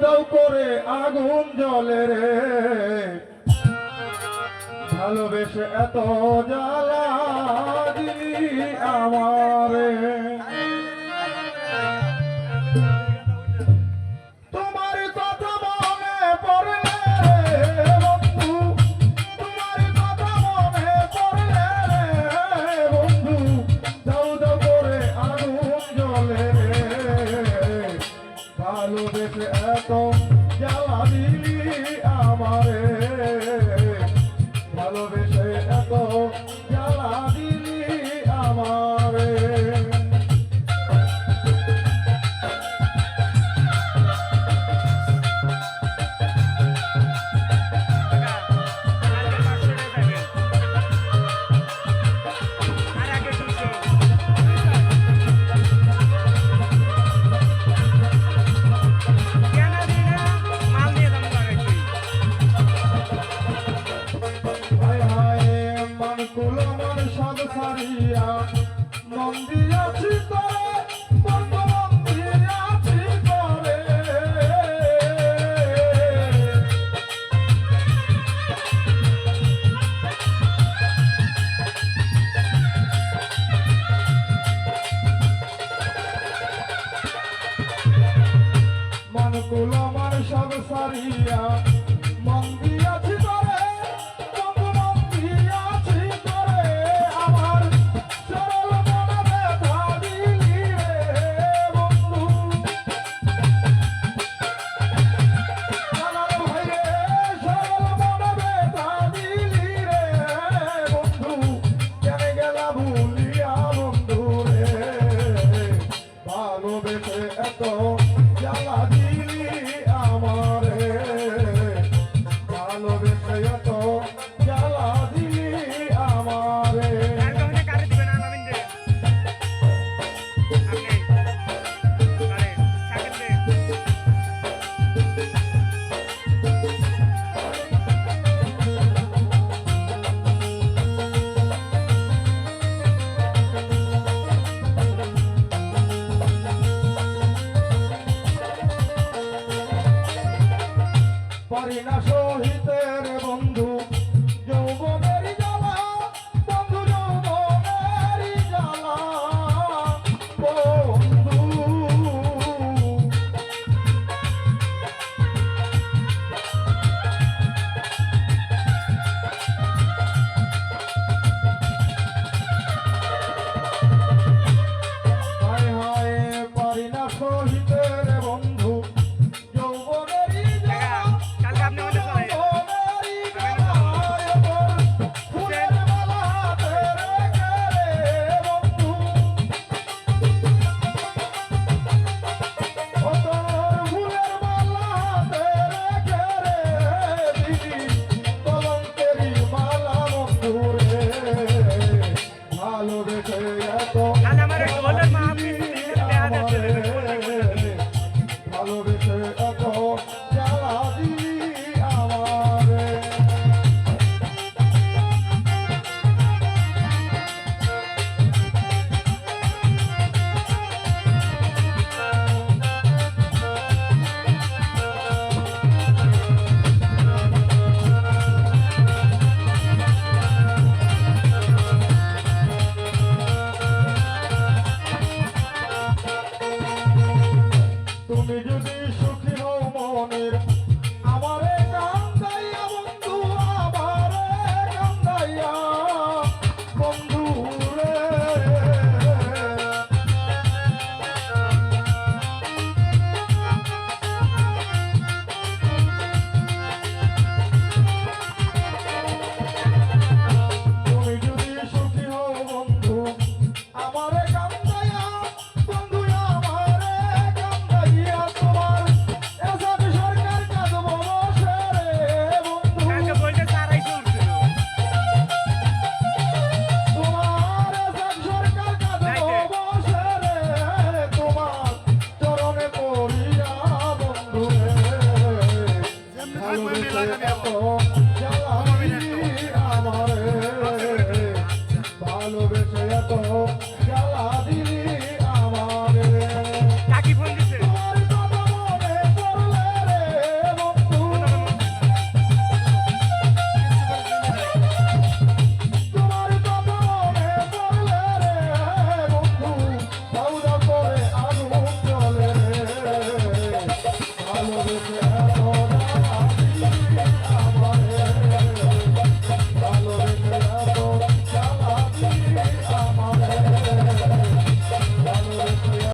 দাউ করে আগুন জ্বলে রে ভালোবেসে এত জ্বালা দিলি আমারে তোমার কথা মনে পড়লে বন্ধু তোমার কথা মনে পড়লে বন্ধু দাউ দাউ করে আগুন জ্বলে ভালোবেসে এত জ্বালা দিলি আমারে ভালোবেসে এত জ্বালা দিলি আমারে সারিয়া মন দিয়াছি তোরে বন্ধু মন দিয়াছি তোরে মন কুল আমার সব সারিয়া মন দিয়াছি তোরে বন্ধু মন দিয়াছি তোরে আমার সরল মনে ব্যথা দিলি রে বন্ধু জানার ভাই রে সরল মনে ব্যথা দিলি রে বন্ধু কেন গেলা ভুলিয়া বন্ধু রে ভালোবেসে এত জ্বালা দিলি আমারে ভালোবেসে এত জ্বালা দিলি আমারে পারি না সহিতে রে বন্ধু যৌবনের জ্বালা বন্ধু যৌবনের জ্বালা বন্ধু হায় হায় পারি না সহিতে রে বন্ধু যৌবনের ভালোবেসে এত জ্বালা দিলি আমারে তুমি যদি